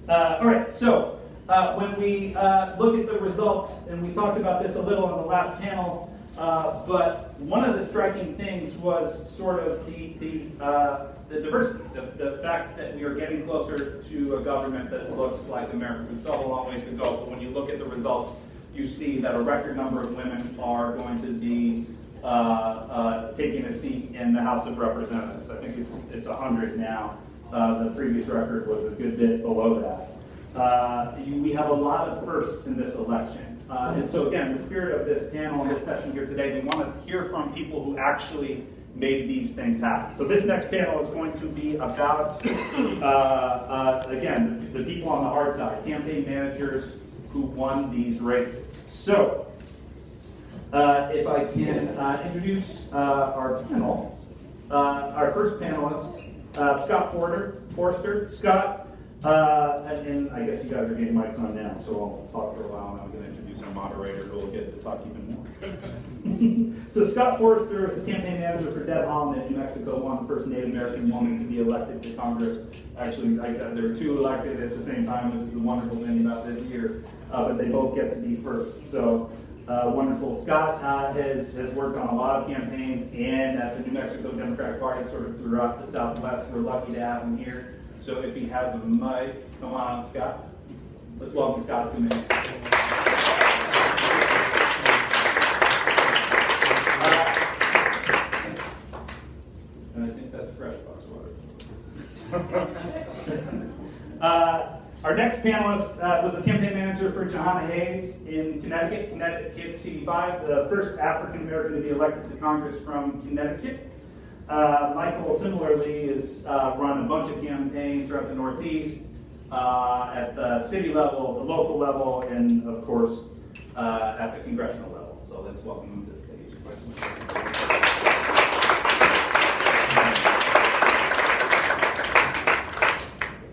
All right, so when we look at the results, and we talked about this a little on the last panel, but one of the striking things was sort of the diversity, the fact that we are getting closer to a government that looks like America. We still have a long ways to go, but when you look at the results, you see that a record number of women are going to be taking a seat in the House of Representatives. I think it's 100 now. The previous record was a good bit below that. We have a lot of firsts in this election. And so again, the spirit of this panel, this session here today, we want to hear from people who actually made these things happen. So this next panel is going to be about, again, the people on the hard side, campaign managers who won these races. So, if I can introduce our panel. Our first panelist, Scott Forster. Scott, and I guess you guys are getting mics on now, so I'll talk for a while, and I'm going to introduce our moderator, who will get to talk even more. So Scott Forster is the campaign manager for Deb Haaland in New Mexico, one first Native American woman to be elected to Congress. Actually, there were two elected at the same time, which is the wonderful thing about this year, but they both get to be first. So wonderful. Scott has worked on a lot of campaigns and at the New Mexico Democratic Party sort of throughout the Southwest. We're lucky to have him here. So if he has a mic, come on, Scott. Let's welcome Scott to me. And I think that's fresh box water. Our next panelist was the campaign manager for Jahana Hayes in Connecticut CD5, the first African American to be elected to Congress from Connecticut. Michael similarly has run a bunch of campaigns throughout the Northeast, at the city level, the local level, and of course at the congressional level. So let's welcome him to the stage.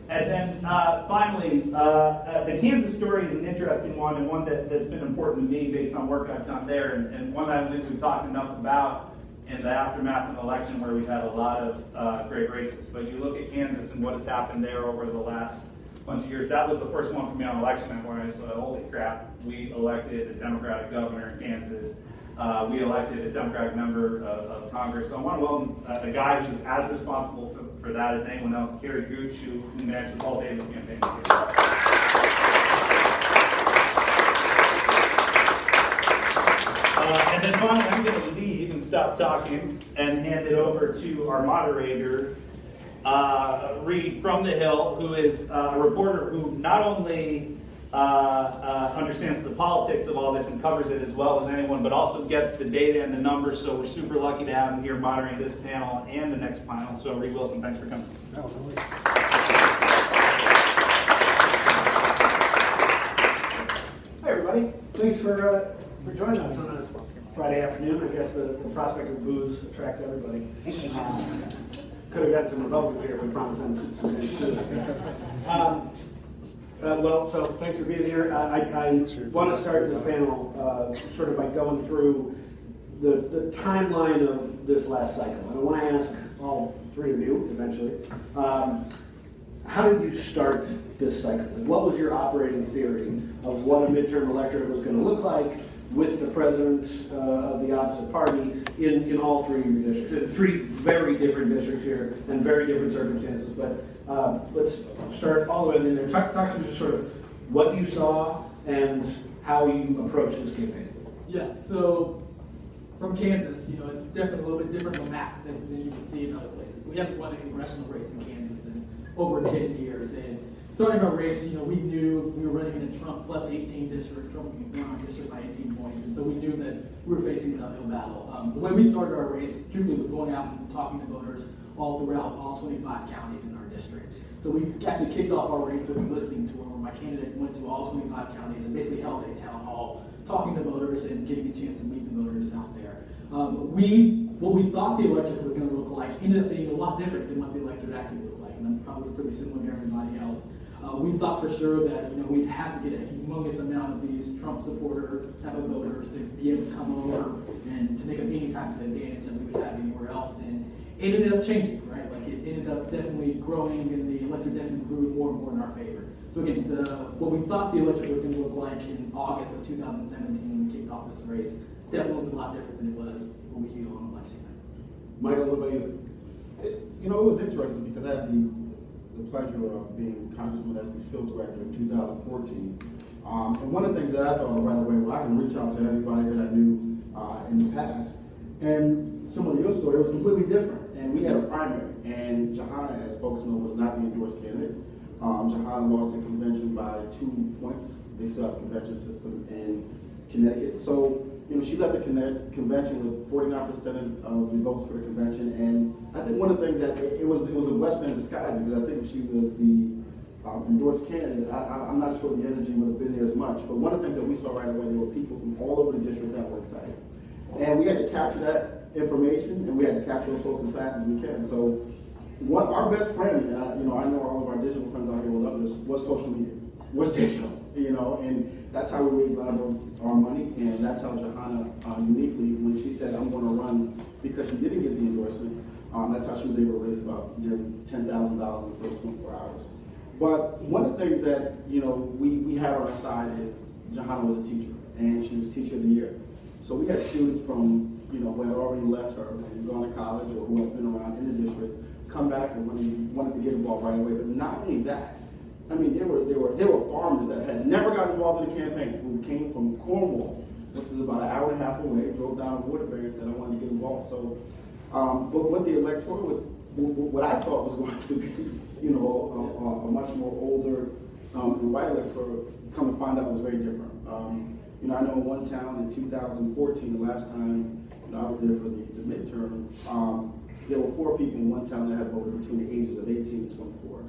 And then finally, the Kansas story is an interesting one, and one that's been important to me based on work I've done there, and one I don't think we've talked enough about in the aftermath of the election, where we've had a lot of great races. But you look at Kansas and what has happened there over the last bunch of years. That was the first one for me on election night where I said, holy crap, we elected a Democratic governor in Kansas. We elected a Democratic member of Congress. So I want to welcome a guy who's as responsible for that as anyone else, Gary Gooch, who managed the Paul Davis campaign. And then finally, I'm going to leave and stop talking and hand it over to our moderator, Reed from the Hill, who is a reporter who not only understands the politics of all this and covers it as well as anyone, but also gets the data and the numbers. So we're super lucky to have him here moderating this panel and the next panel. So Reed Wilson, thanks for coming. Hi everybody, thanks for joining us on this Friday afternoon. I guess the prospect of booze attracts everybody. Could have got some Republicans here if we promised them some things too. So thanks for being here. I want to start this panel sort of by going through the timeline of this last cycle. And I want to ask all three of you, eventually, how did you start this cycle? What was your operating theory of what a midterm electorate was going to look like with the president of the opposite party in all three districts? Three very different districts here and very different circumstances, but let's start all the way in there. Talk to me just sort of what you saw and how you approached this campaign. Yeah, so from Kansas, it's definitely a little bit different of a map than you can see in other places. We haven't won a congressional race in Kansas in over 10 years, and starting our race, we knew we were running in a Trump plus 18 district. Trump won our district by 18 points, and so we knew that we were facing an uphill battle. The way we started our race, truthfully, was going out and talking to voters all throughout all 25 counties in our district. So we actually kicked off our race with a listening tour where my candidate went to all 25 counties and basically held a town hall, talking to voters and getting a chance to meet the voters out there. What we thought the electorate was going to look like ended up being a lot different than what the electorate actually looked like, and that probably was pretty similar to everybody else. We thought for sure that we'd have to get a humongous amount of these Trump supporter type of voters to be able to come over and to make up any type of advantage that we would have anywhere else. And it ended up changing, right? Like it ended up definitely growing, and the electorate definitely grew more and more in our favor. So again, what we thought the electorate was going to look like in August of 2017 when we kicked off this race definitely looked a lot different than it was a week ago on election night. Michael, what about you? It was interesting because I had the pleasure of being Congressman Leslie's field director in 2014. And one of the things that I thought right away, well, I can reach out to everybody that I knew in the past. And similar to your story, it was completely different. And we had a primary, and Johanna, as folks know, was not the endorsed candidate. Johanna lost the convention by 2 points. They still have a convention system in Connecticut. So, she left the convention with 49% of the votes for the convention. And I think one of the things that it was a blessing in disguise, because I think if she was the endorsed candidate, I'm not sure the energy would have been there as much. But one of the things that we saw right away, there were people from all over the district that were excited. And we had to capture that information, and we had to capture those folks as fast as we can. So our best friend, and I know all of our digital friends out here will love this, was social media, was digital, and that's how we raised a lot of our money, and that's how Johanna uniquely, when she said, I'm going to run because she didn't get the endorsement, that's how she was able to raise about nearly $10,000 in the first 24 hours. But one of the things that, we had on our side is Johanna was a teacher, and she was Teacher of the Year. So we had students from, who had already left her and gone to college or who had been around in the district come back and wanted to get involved right away. But not only that, I mean, there were farmers that had never gotten involved in the campaign who came from Cornwall, which is about an hour and a half away, drove down to Waterbury and said, I wanted to get involved. So, but what the electorate, what I thought was going to be, a much more older and white electorate, come to find out was very different. I know in one town in 2014, the last time I was there for the midterm, there were 4 people in one town that had voted between the ages of 18 and 24.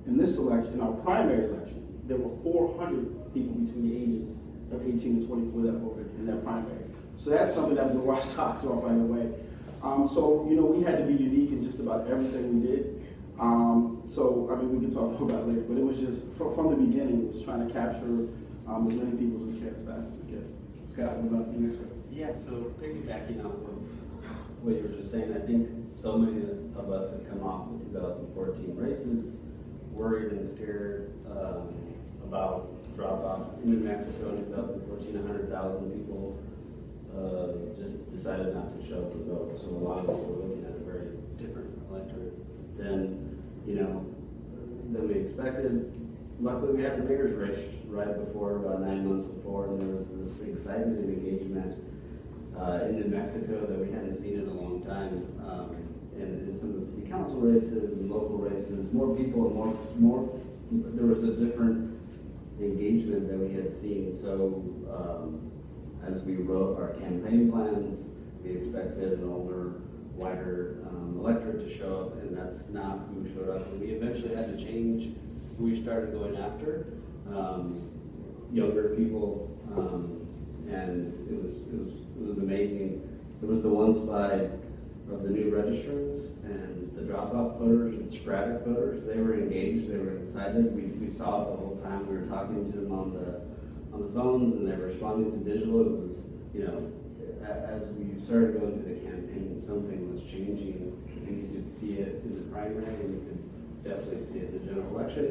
In this election, in our primary election, there were 400 people between the ages of 18 and 24 that voted in that primary. So that's something that's blew our socks off right away. So we had to be unique in just about everything we did. We can talk more about it later, but it was just, from the beginning, it was trying to capture as many people as we can as fast as we could. Scott, what about you? Yeah, so piggybacking off of what you were just saying, I think so many of us have come off the 2014 races worried and scared about drop-off. In New Mexico in 2014, 100,000 people just decided not to show up to vote. So a lot of us were looking at a very different electorate than we expected. Luckily, we had the mayor's race right before, about 9 months before, and there was this excitement and engagement in New Mexico that we hadn't seen in a long time. And in some of the city council races and local races, more people and more. There was a different engagement that we had seen. So as we wrote our campaign plans, we expected an older, wider electorate to show up, and that's not who showed up. And we eventually had to change who we started going after, younger people, and it was amazing. There was the one slide of the new registrants and the dropout voters and sporadic voters. They were engaged, they were excited. We saw it the whole time. We were talking to them on the phones, and they were responding to digital. It was, as we started going through the campaign, something was changing, and you could see it in the primary, and you could definitely see it in the general election.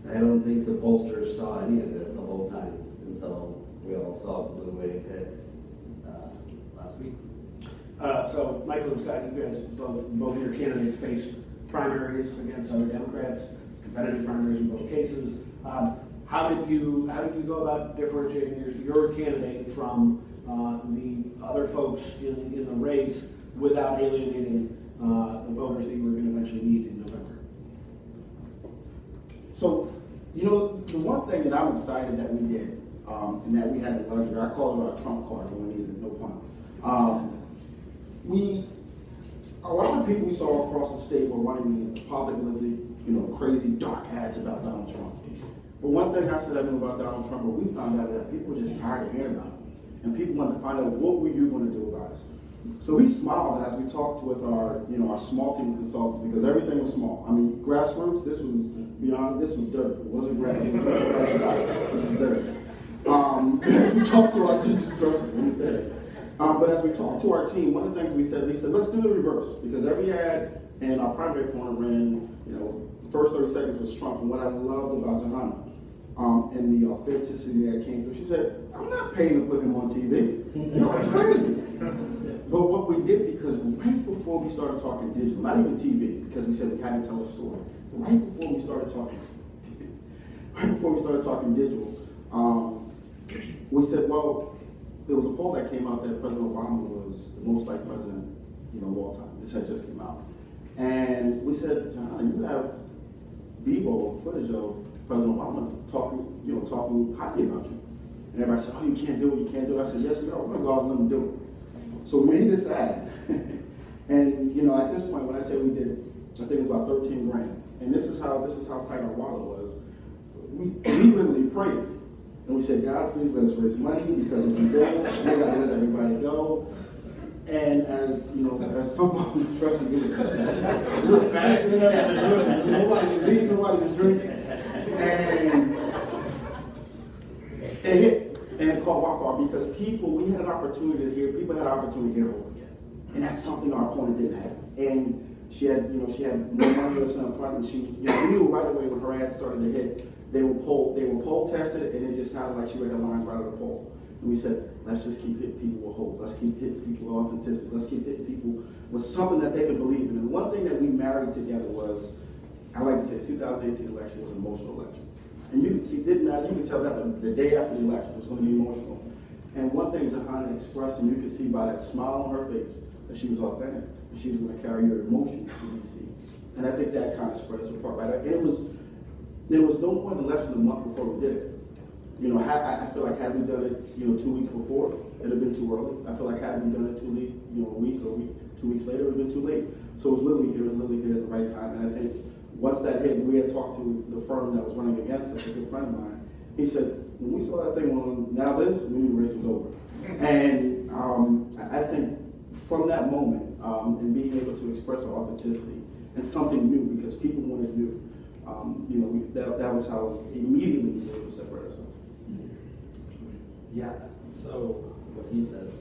I don't think the pollsters saw any of it the whole time until we all saw the blue wave hit last week. So Michael and Scott, you guys both your candidates faced primaries against other Democrats, competitive primaries in both cases. How did you go about differentiating your candidate from the other folks in the race without alienating the voters that you were going to eventually need in November? So, the one thing that I'm excited that we did, and that we had the luxury, I call it our trump card when we needed, no puns. A lot of people we saw across the state were running these apocalyptic, crazy dark ads about Donald Trump. But one thing I said I knew about Donald Trump, but we found out that people were just tired of hearing about him. And people wanted to find out, what were you going to do about it? So we smiled as we talked with our small team consultants, because everything was small. I mean, grassroots, this was dirt. It wasn't grass, it was dirt. We talked to our digital person, let me tell you. But as we talked to our team, one of the things we said, let's do the reverse, because every ad in our primary corner ran, the first 30 seconds was Trump. And what I loved about Johanna, and the authenticity that came through, she said, I'm not paying to put him on TV. You're crazy. But what we did, because right before we started talking digital, not even TV, because we said we had to tell a story, right before we started talking digital, we said, well, there was a poll that came out that President Obama was the most liked president, of all time. This had just came out. And we said, John, you have B-roll footage of President Obama talking highly about you. And everybody said, oh, you can't do it. I said, yes, we are. We're going to go out and let them do it. So we made this ad. And, at this point, when I tell you we did, I think it was about 13 grand. And this is how tight our wallet was. We literally prayed. And we said, God, please let us raise money, because if we don't, we got to let everybody go. And as someone tries to get us, we were fasting after good. Nobody was eating, nobody was drinking. And it hit, and it caught Walk Off, because we had an opportunity to hear, people had an opportunity to hear hope again. And that's something our opponent didn't have. And she had no money or something up front, and she, we knew right away when her ad started to hit, they were poll tested, and it just sounded like she read her lines right out of the poll. And we said, let's just keep hitting people with hope. Let's keep hitting people with authenticity. Let's keep hitting people with something that they can believe in. And one thing that we married together was, I like to say, the 2018 election was an emotional election. And you can see, didn't matter, you could tell that the day after the election was going to be emotional. And one thing Johanna expressed, and you could see by that smile on her face, that she was authentic, and she was going to carry her emotions to DC. And I think that kind of spread us apart, right? And there was no more than less than a month before we did it. I feel like had we done it, 2 weeks before, it'd have been too early. I feel like had we done it too late, a week or 2 weeks later, it would have been too late. So it was literally here at the right time. And I think once that hit, we had talked to the firm that was running against us, a good friend of mine. He said, when we saw that thing on Now This, we knew the race was over. And I think from that moment, and being able to express our authenticity and something new, because people wanted new, that was how immediately we were able to separate ourselves. Yeah, so what he said.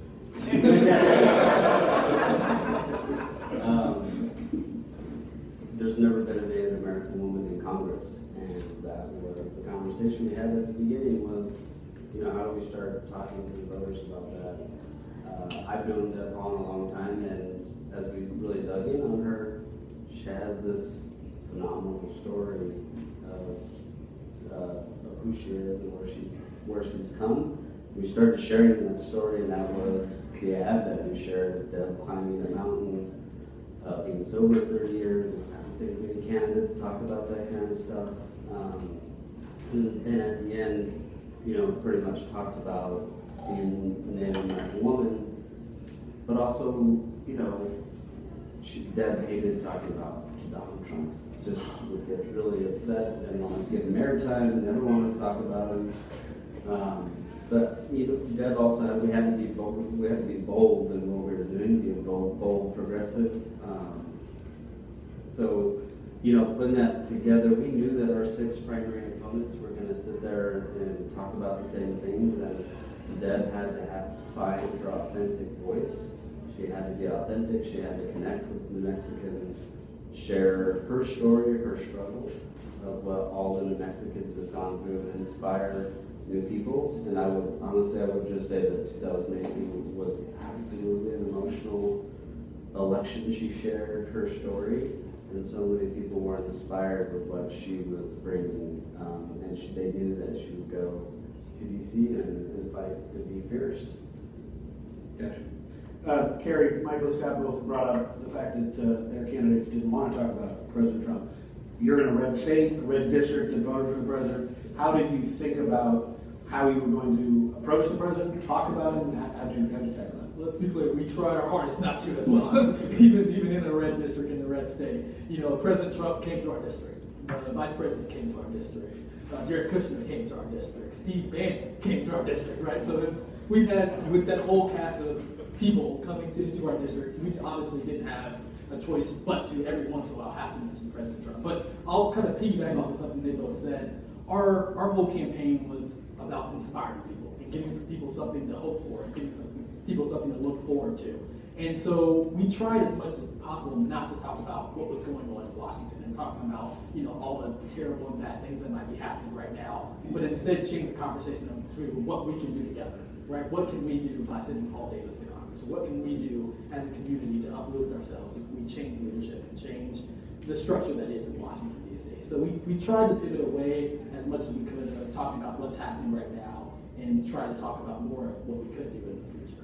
There's never been a Native American woman in Congress, and that was the conversation we had at the beginning was, how do we start talking to the voters about that? I've known Deb Hall a long time, and as we really dug in on her, she has this phenomenal story of who she is and where she's come. We started sharing that story, and that was the ad that we shared, Deb climbing a mountain, being sober 30 years. I think many candidates talk about that kind of stuff. And then at the end, pretty much talked about being a Native American woman, but also, Deb hated talking about Donald Trump. Just would get really upset and want to give him airtime and never wanted to talk about him. But Deb also had, we had to be bold. We had to be bold in what we were doing, be bold, progressive. So, putting that together, we knew that our 6 primary opponents were going to sit there and talk about the same things, and Deb had to find her authentic voice. She had to be authentic. She had to connect with New Mexicans, share her story, her struggle of what all the New Mexicans have gone through, and inspire new people. And I would just say that 2018 was absolutely an emotional election. She shared her story, and so many people were inspired with what she was bringing, and they knew that she would go to DC and fight to be fierce. Gotcha. Kerry, Michael Scott both brought up the fact that their candidates didn't want to talk about President Trump. You're in a red state, a red district that voted for the president. How did you think about how you were going to approach the president, talk about him? How'd you tackle that? Let's be clear, we tried our hardest not to as well, even in the red district, in the red state. President Trump came to our district. The vice president came to our district. Jared Kushner came to our district. Steve Bannon came to our district, right? So we've had, with that whole cast of people coming into our district, we obviously didn't have a choice but to every once in a while have to mention President Trump. But I'll kind of piggyback off of something they both said. Our whole campaign was about inspiring people and giving people something to hope for and giving people something to look forward to. And so we tried as much as possible not to talk about what was going on in Washington and talking about, you know, all the terrible and bad things that might be happening right now, but instead change the conversation to what we can do together, right? What can we do by sending Paul Davis to Congress? What can we do as a community to uplift ourselves if we change leadership and change the structure that is in Washington, D.C.? So we tried to pivot away as much as we could of talking about what's happening right now and try to talk about more of what we could do in the future.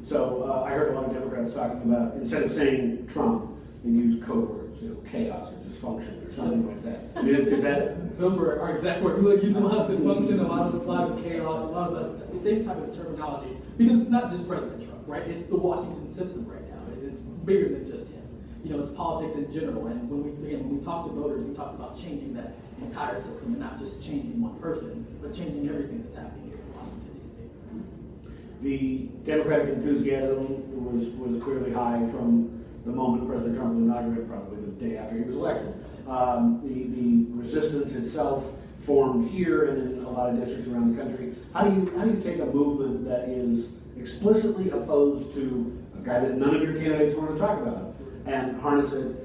So I heard a lot of Democrats talking about, instead of saying Trump, they use code words, you know, chaos or dysfunction or something like that. I mean, is that? Those were our exact words. We use a lot of dysfunction, a lot of chaos, a lot of the same type of terminology, because it's not just President Trump, right? It's the Washington system right now. It's bigger than just him. You know, it's politics in general. And when we talk to voters, we talk about changing that entire system and not just changing one person, but changing everything that's happening here in Washington, D.C. The Democratic enthusiasm was clearly high from the moment President Trump was inaugurated, probably the day after he was elected. The resistance itself formed here and in a lot of districts around the country. How do you take a movement that is explicitly opposed to a guy that none of your candidates want to talk about and harness it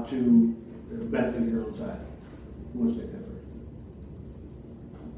to benefit your own side? Who wants to take that first?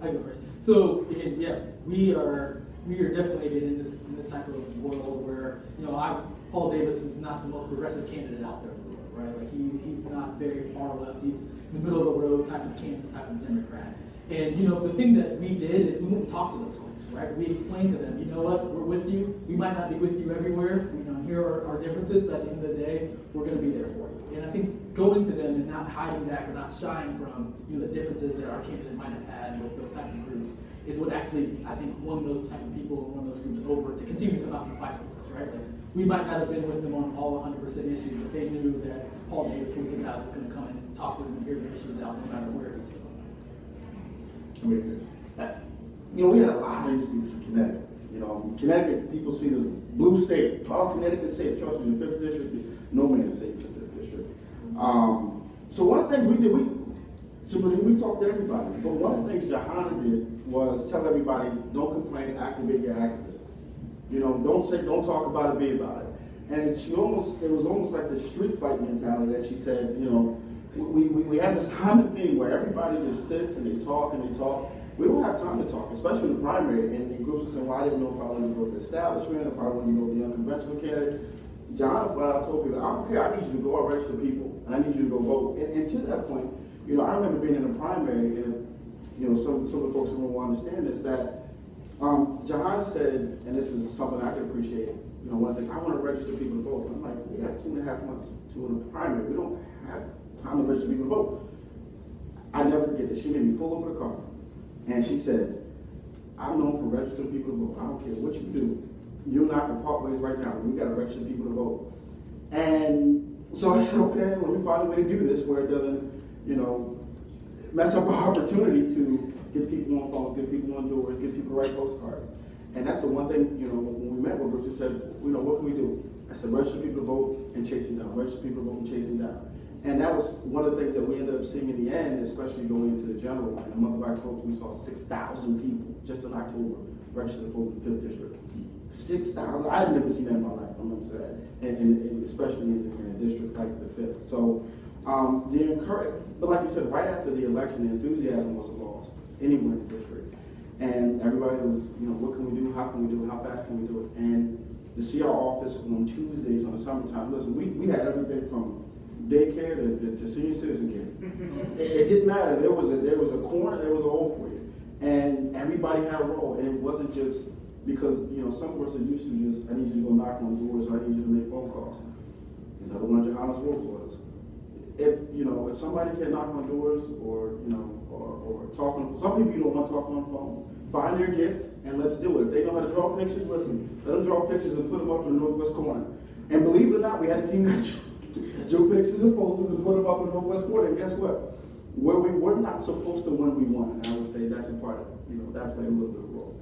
I go first. So again, yeah, we are definitely in this type of world where, you know, Paul Davis is not the most progressive candidate out there in the world, right? Like he's not very far left. He's the middle of the road type of Kansas type of Democrat. And you know, the thing that we did is we went and talked to those folks, right? We explained to them, you know what, we're with you. We might not be with you everywhere. You know, here are our differences, but at the end of the day, we're going to be there for you. And I think going to them and not hiding back or not shying from, you know, the differences that our candidate might have had with those type of groups is what actually, I think, won those type of people and won those groups over to continue to come out and fight with us, right? Like, we might not have been with them on all 100% issues, but they knew that Paul Davis was the guy that's going to come and talk to them and hear their issues out no matter where he's sitting. You know, we had a lot of these groups in Connecticut. You know, Connecticut, people see this blue state. Oh, Connecticut's safe. Trust me, the 5th district, nobody is safe in the 5th district. So one of the things we did, we talked to everybody, but one of the things Johanna did was tell everybody, don't complain, activate your activism. You know, don't talk about it, be about it. And it was almost like the street fight mentality that she said, you know, we have this common thing where everybody just sits and they talk and they talk. We don't have time to talk, especially in the primary. And the groups are saying, well, I didn't know if I wanted to go to the establishment, if I wanted to go to the unconventional candidate. John flat out told people, I don't care, I need you to go and register people, and I need you to go vote. And to that point, you know, I remember being in the primary, and you know, some of the folks who will understand this, that Jahan said, and this is something I can appreciate, you know, one thing, I want to register people to vote. I'm like, we got 2.5 months to in the primary. We don't have time to register people to vote. I never forget this. She made me pull over the car, and she said, I'm known for registering people to vote. I don't care what you do. You're not going to part ways right now. We got to register people to vote. And so I said, okay, let me find a way to do this where it doesn't, you know, mess up our opportunity to get people on phones, get people on doors, get people to write postcards. And that's the one thing, you know, when we met with groups, we said, you know, what can we do? I said, register people to vote and chase them down. Register people to vote and chase them down. And that was one of the things that we ended up seeing in the end, especially going into the general. In the month of October, we saw 6,000 people just in October register to vote in the 5th district. 6,000. I had never seen that in my life. I'm going to say that, and especially in a district like the 5th. So but like you said, right after the election, the enthusiasm was lost anywhere in the district, and everybody was, you know, what can we do? How can we do it? How fast can we do it? And to see our office on Tuesdays on the summertime, listen, we had everything from daycare to senior citizen care. It didn't matter. There was a corner, there was a hole for you, and everybody had a role, and it wasn't just because, you know, some of us are used to just, I need you to go knock on doors or I need you to make phone calls. Another one of Johanna's rules was, if somebody can knock on doors or, you know, or talk on, some people you don't want to talk on the phone, find their gift and let's do it. If they know how to draw pictures, listen, let them draw pictures and put them up in the northwest corner. And believe it or not, we had a team that drew pictures and posters and put them up in the northwest corner. And guess what? Where we were not supposed to win, we won. And I would say that's a part of, you know, that played a little bit of a role.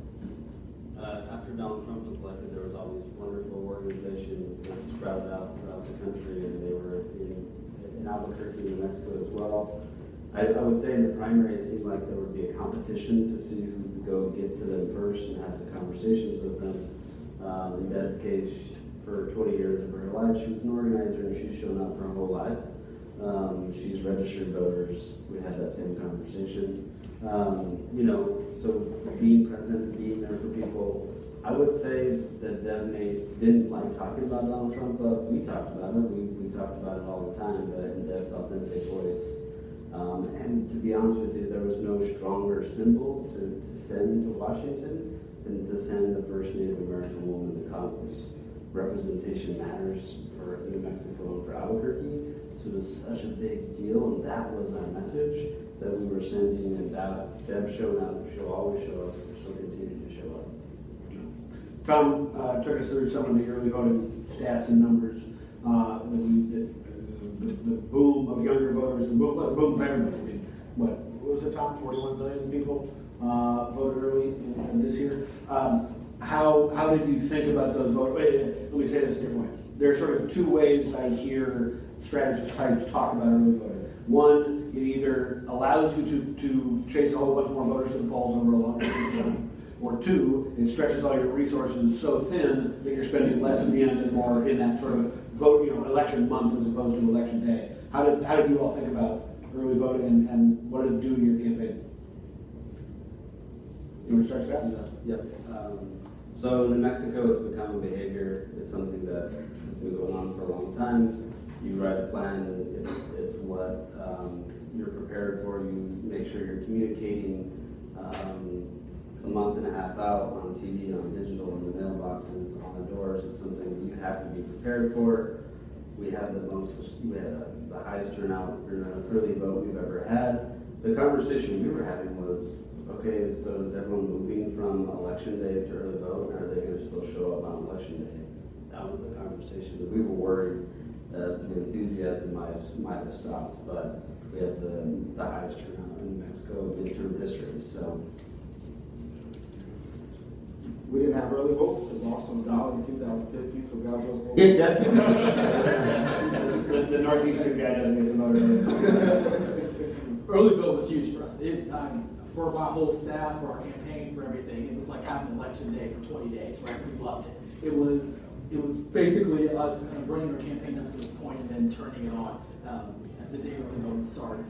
After Donald Trump was elected, there was all these wonderful organizations that sprouted out throughout the country, and they were in Albuquerque, New Mexico as well. I would say in the primary, it seemed like there would be a competition to see who would go get to them first and have the conversations with them. In Deb's case, for 20 years of her life, she was an organizer and she's shown up her whole life. She's registered voters. We had that same conversation. You know, so being present, being there for people. I would say that Deb didn't like talking about Donald Trump, but we talked about it. We talked about it all the time, but in Deb's authentic voice. And to be honest with you, there was no stronger symbol to send to Washington than to send the first Native American woman to Congress. Representation matters for New Mexico and for Albuquerque. So it was such a big deal, and that was our message that we were sending, and that Deb showed up. She'll always show up. She'll continue to show up. Tom took us through some of the early voting stats and numbers. The boom of younger voters, the boom of everybody. I mean, what was it, Tom? 41 million people voted early in this year. How did you think about those voters? Let me say this a different way. There are sort of two ways I hear strategist types talk about early voting. One, it either allows you to chase a whole bunch more voters to the polls over a longer period of time. Or two, it stretches all your resources so thin that you're spending less in the end and more in that sort of vote, election month as opposed to election day. How did you all think about early voting and what did it do to your campaign? You want to start, Scott? Yep. So in New Mexico, it's become a behavior. It's something that has been going on for a long time. You write a plan. It's what you're prepared for. You make sure you're communicating a month and a half out on TV, on digital, in the mailboxes, on the doors. It's something that you have to be prepared for. We had the highest turnout for an early vote we've ever had. The conversation we were having was, okay, so is everyone moving from election day to early vote, and are they going to still show up on election day? That was the conversation. We were worried that the enthusiasm might have stopped, but we had the highest turnout in New Mexico in midterm history. So We didn't have early vote. It lost some dollar in 2015, so God bless both. The Northeastern guy doesn't get to vote. Early vote was huge for us. For my whole staff, for our campaign, for everything, it was like having election day for 20 days, right? We loved it. It was basically us kind of running our campaign up to this point and then turning it on the day early voting started.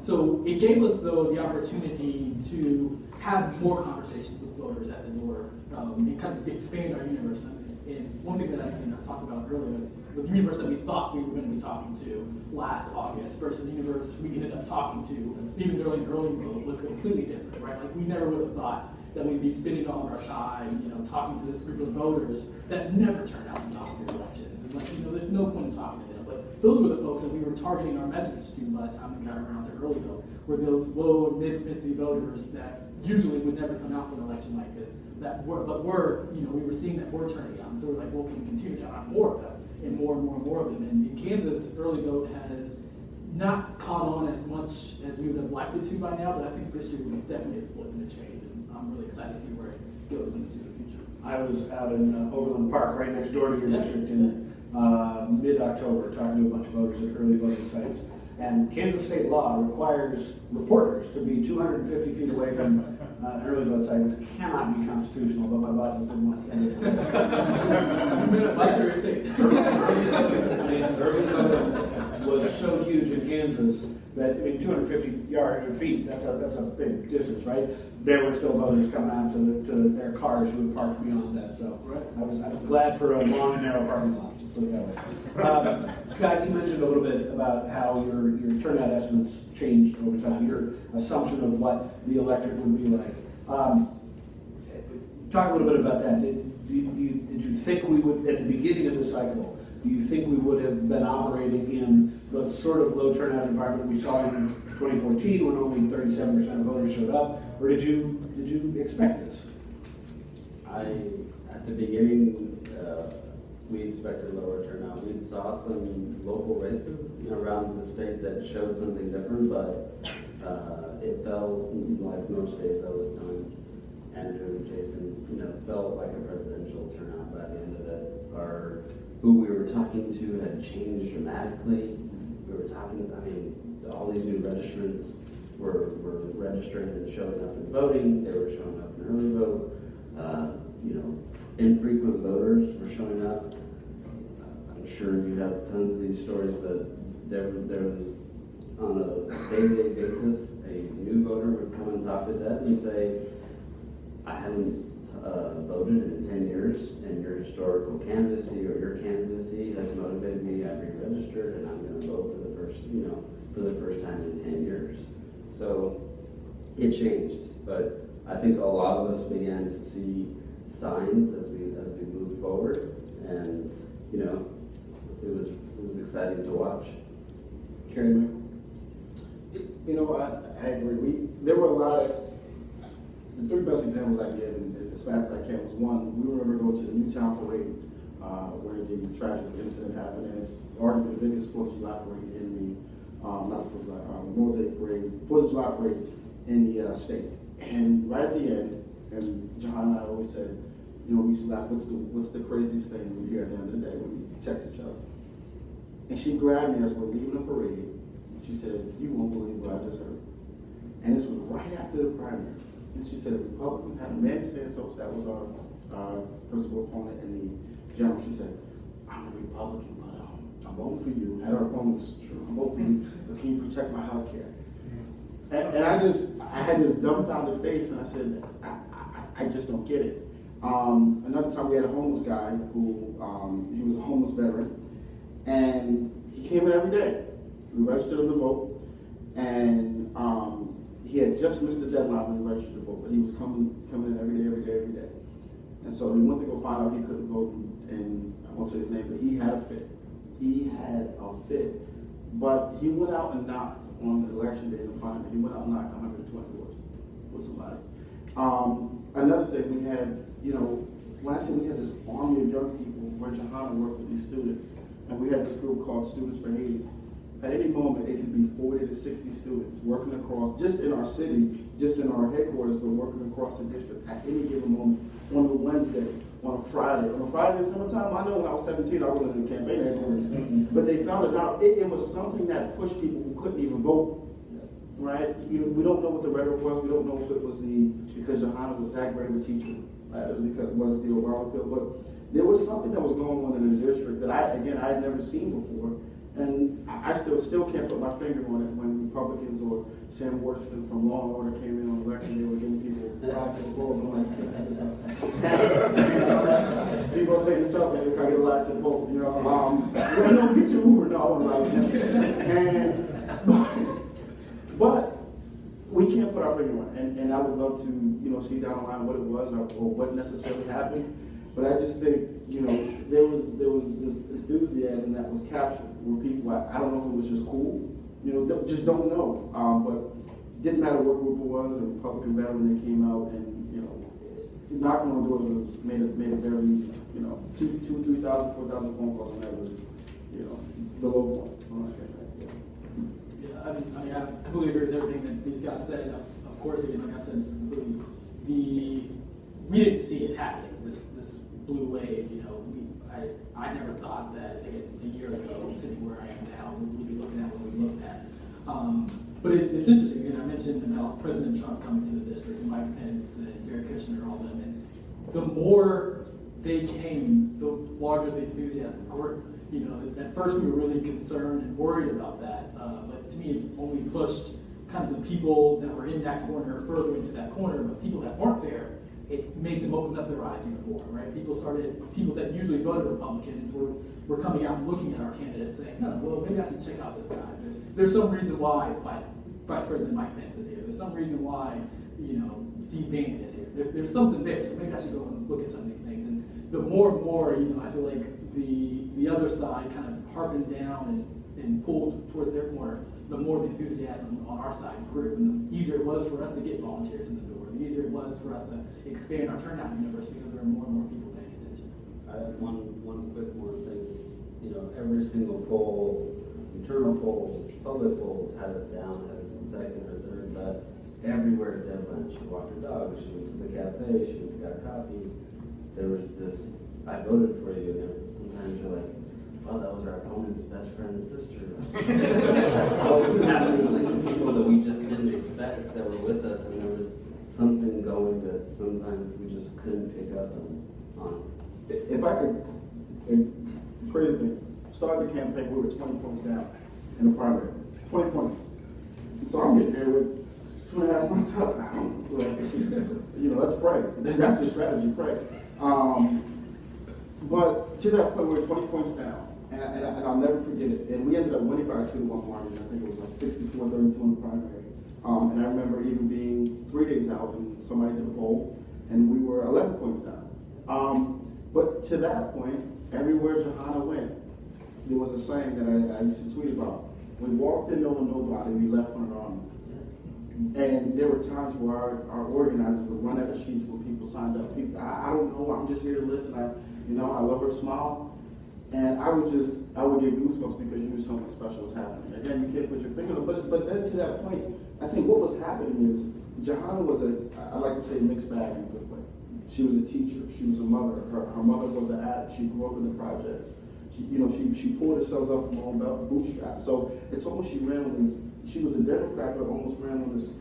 So it gave us, though, the opportunity to have more conversations with voters at the door and kind of expand our universe. And one thing that I talked about earlier is the universe that we thought we were going to be talking to last August versus the universe we ended up talking to even during the early vote was completely different, right? Like we never would have thought that we'd be spending all of our time, talking to this group of voters that never turned out to talk to elections. And there's no point in talking to them. But those were the folks that we were targeting our message to by the time we got around to early vote, were those low and mid-propensity voters that usually would never come out for an election like this, we were seeing that were turning out. And so we're like, well, can we continue to have more of them and more and more and more of them? And in Kansas, early vote has not caught on as much as we would have liked it to by now, but I think this year was definitely a flip and a change. And I'm really excited to see where it goes into the future. I was out in Overland Park, right next door to your district, in mid-October, talking to a bunch of voters at early voting sites. And Kansas state law requires reporters to be 250 feet away from an early vote site, which cannot be constitutional, but my bosses didn't want to send it. Secretary of State. Early voting was so huge in Kansas that 250 feet, that's a big distance, right? There were still voters coming out to their cars who had parked beyond that. So I was glad for a long and narrow parking lot. Let's put it that way. Scott, you mentioned a little bit about how your turnout estimates changed over time, your assumption of what the electorate would be like. Talk a little bit about that. Did you think we would, at the beginning of the cycle, do you think we would have been operating in the sort of low turnout environment we saw in 2014 when only 37% of voters showed up, or did you expect this? At the beginning, we expected lower turnout. We saw some local races around the state that showed something different, but it felt like most days I was telling Andrew and Jason, felt like a presidential turnout by the end of it. Who we were talking to had changed dramatically. We were talking, all these new registrants were registering and showing up and voting. They were showing up in early vote. infrequent voters were showing up. I'm sure you have tons of these stories, but there was on a day-to-day basis, a new voter would come and talk to Deb and say, I haven't voted in 10 years, and your historical candidacy or your candidacy has motivated me. I've re-registered, and I'm going to vote for the first time in 10 years. So it changed, but I think a lot of us began to see signs as we moved forward, and it was exciting to watch. Kerry, I agree. There were a lot of, the three best examples I give, and as fast as I can, was one, we remember going to the Newtown Parade, where the tragic incident happened, and it's arguably the biggest 4th of July parade in the, not 4th of July, Memorial Day parade, 4th of July parade in the state. And right at the end, and John and I always said, we used to laugh, what's the craziest thing we hear at the end of the day when we text each other? And she grabbed me as we're leaving the parade. She said, you won't believe what I just heard. And this was right after the primary. And she said, Republican, had Manny Santos, that was our principal opponent in the general. She said, I'm a Republican, but I'm voting for you. Had our opponent was true. I'm voting for you, but can you protect my health care? And I had this dumbfounded face, and I said, I just don't get it. Another time we had a homeless guy who, he was a homeless veteran, and he came in every day. We registered him to vote, and he had just missed the deadline when he registered to vote, but he was coming in every day. And so he went to go find out he couldn't vote, and I won't say his name, but he had a fit. But he went out and knocked on the election day in the primary. He went out and knocked 120 doors with somebody. Another thing we had, when I say we had this army of young people where Johanna worked with these students, and we had this group called Students for Haiti. At any moment, it could be 40 to 60 students working across, just in our city, just in our headquarters, but working across the district at any given moment, on a Wednesday, on a Friday. On a Friday in summertime, I know when I was 17, I wasn't in the campaign headquarters, but they found it out. It was something that pushed people who couldn't even vote, right? We don't know what the rhetoric was. We don't know if it was because Johanna was that great of a teacher, right? Because it wasn't the Obama bill, but there was something that was going on in the district that I had never seen before. And I still can't put my finger on it when Republicans or Sam Waterston from Law and Order came in on election day, were giving people rides and balls. I'm like, people are taking selfies if I get a lot to vote. Get your Uber, no, but we can't put our finger on it. And I would love to, see down the line what it was or what necessarily happened. But I just think, there was this enthusiasm that was captured where people, I don't know if it was just cool, just don't know. But didn't matter what group it was, a Republican veteran, they came out and, knocking on doors made it very easy. 2,000, 3,000, 4,000 phone calls, and that was, the low point. Yeah, I mean, I completely agree with everything that these guys said. Of course, again, like I said, we didn't see it happening. This blue wave, I never thought that a year ago, sitting where I am now, we'd be looking at what we looked at. But it's interesting. Again, I mentioned about President Trump coming to the district, and Mike Pence and Jared Kushner, all of them, and the more they came, the larger the enthusiasm grew. At first we were really concerned and worried about that, but to me it only pushed kind of the people that were in that corner further into that corner, but people that weren't there, it made them open up their eyes even more, right? People that usually voted Republicans were coming out and looking at our candidates saying, well, maybe I should check out this guy. There's some reason why Vice President Mike Pence is here. There's some reason why, Steve Bannon is here. There's something there, so maybe I should go and look at some of these things. And the more and more, I feel like the other side kind of harpened down and pulled towards their corner, the more the enthusiasm on our side grew, and the easier it was for us to get volunteers in the door, the easier it was for us to expand our turnout universe because there were more and more people paying attention. I have one quick more thing. Every single poll, internal polls, public polls, had us down, had us in second or third, but everywhere Deb went, she walked her dog, she went to the cafe, she went to get coffee. There was this, I voted for you, and sometimes you're like, oh, that was our opponent's best friend's sister. What was happening with people that we just didn't expect that were with us, and there was something going that sometimes we just couldn't pick up on If I could, crazy thing, started the campaign, we were 20 points down in the primary. 20 points. So I'm getting there with 2.5 months up. Let's pray. That's the strategy, pray. But to that point, we were 20 points down. And I'll never forget it. And we ended up winning by a 2-1 margin. I think it was like 64-32 in the primary. And I remember even being 3 days out and somebody did a poll and we were 11 points down. But to that point, everywhere Johanna went, there was a saying that I used to tweet about. We walked in knowing nobody, we left on an army. And there were times where our organizers would run out of sheets where people signed up. People, I don't know, I'm just here to listen. I love her smile. And I would get goosebumps because you knew something special was happening. Again, you can't put your finger on it, but then to that point, I think what was happening is Johanna was I like to say mixed bag in a good way. She was a teacher, she was a mother, her mother was an addict, she grew up in the projects. She pulled herself up from her own bootstrap. So it's almost she was a Democrat, but almost ran on this,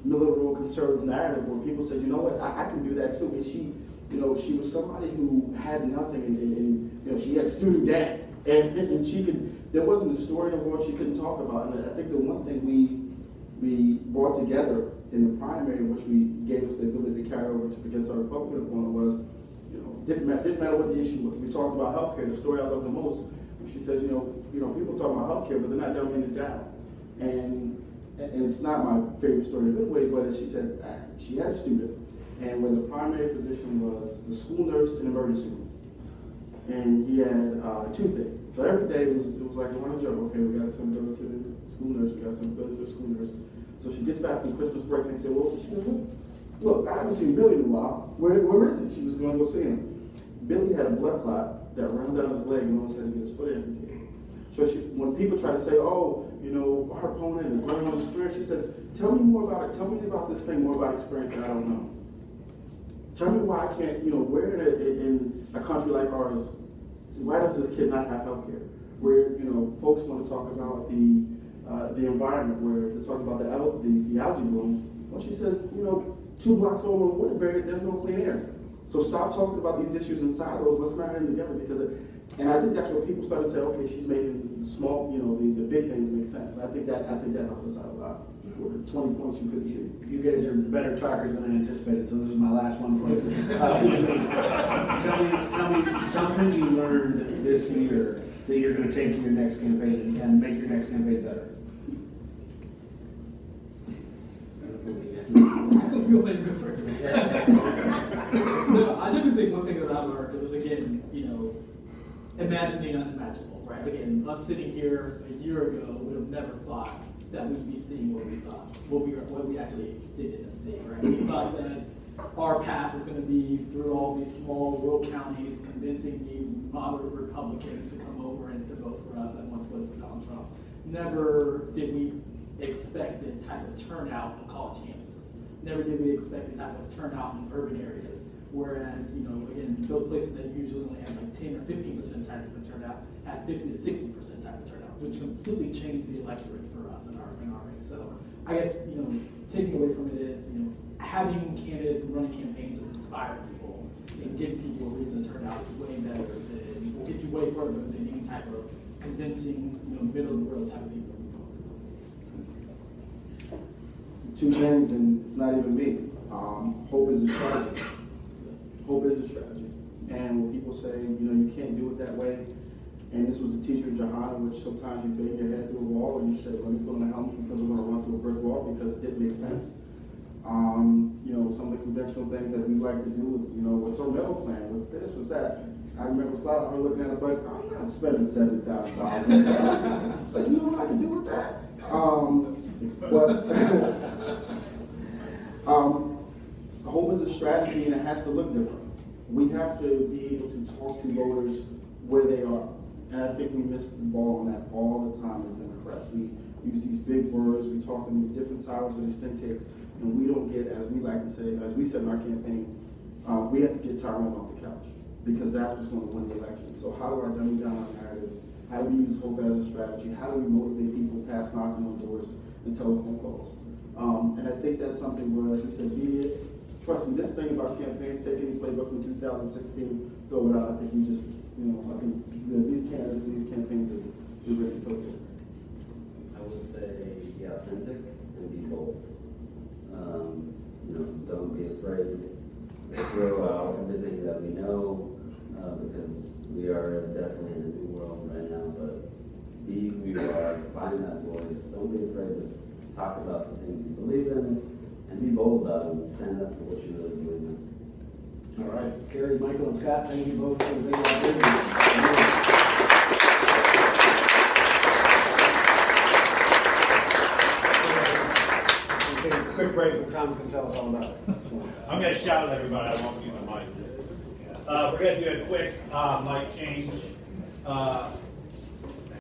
liberal conservative narrative where people said, you know what, I can do that too. And she was somebody who had nothing, and she had student debt, and she could. There wasn't a story in the world she couldn't talk about. And I think the one thing we brought together in the primary, which gave us the ability to carry over against our Republican opponent, was, didn't matter what the issue was. We talked about healthcare. The story I love the most, she says, people talk about healthcare, but they're not dumbing it down. And it's not my favorite story in a good way, but she said she had a student. And when the primary physician was the school nurse in emergency room, and he had toothache. So every day it was like a running joke. Okay, we got some go to the school nurse. We got some go to the school nurse. So she gets back from Christmas break and said, "Well, look, I haven't seen Billy in a while. Where is he?" She was going to go see him. Billy had a blood clot that ran down his leg and almost had to get his foot amputated. So when people try to say, "Oh, our opponent is running on the square," she says, "Tell me more about it. Tell me about this thing, more about experience that I don't know. Tell me why I can't, where in a country like ours, why does this kid not have health care? Where, folks want to talk about the environment, where they talk about the algae bloom. Well, she says, 2 blocks over in Woodbury, there's no clean air. So stop talking about these issues in silos, let's marry them together, and I think that's where people started to say, okay, she's making the small, the big things make sense. And I think that helped us out a lot. 20 points you couldn't see. You guys are better talkers than I anticipated, so this is my last one for you. Tell me something you learned this year that you're going to take to your next campaign and make your next campaign better. No, I definitely think one thing that I learned was, again, imagining unimaginable, right? Again, us sitting here a year ago would have never thought that we'd be seeing what we actually did end up seeing, right? We thought that our path was going to be through all these small rural counties, convincing these moderate Republicans to come over and to vote for us and want to vote for Donald Trump. Never did we expect the type of turnout on college campuses. Never did we expect the type of turnout in urban areas. Whereas, again, those places that usually only have like 10 or 15% type of turnout had 50 to 60% type of turnout, which completely changed the electorate for us in our race. So I guess, taking away from it is, having candidates and running campaigns will inspire people and give people a reason to turn out is way better than, will get you way further than any type of convincing, middle of the road type of people. 2 things, and it's not even me. Hope is a strategy. Hope is a strategy. And when people say, you can't do it that way, and this was the teacher in Johanna, which sometimes you bang your head through a wall and you say, let me put on a helmet because we're going to run through a brick wall because it didn't make sense. Some of the conventional things that we like to do is, what's our metal plan? What's this? What's that? I remember flat out her looking at it, but I'm not spending $70,000. It's like, you know what I can do with that? Hope is a strategy, and it has to look different. We have to be able to talk to voters where they are. And I think we miss the ball on that all the time as Democrats. We use these big words, we talk in these different silos of these think tanks, and we don't get, as we like to say, as we said in our campaign, we have to get Tyrone off the couch, because that's what's going to win the election. So how do I dummy down our narrative? How do we use hope as a strategy? How do we motivate people past knocking on doors and telephone calls? And I think that's something where, like you said, be it trust me, this thing about campaigns, take any playbook from 2016, throw it out. I think we just, I think these candidates, these campaigns are really perfect. I would say be authentic and be bold. Don't be afraid to throw out everything that we know, because we are definitely in a new world right now, but be who you are, find that voice. Don't be afraid to talk about the things you believe in, and be bold about them. Stand up for what you really believe in. All right, Carrie, Michael, and Scott, thank you both for being here. We'll take a quick break, and Tom's going to tell us all about it. So. I'm going to shout at everybody. I won't use the mic. We're going to do a quick mic change.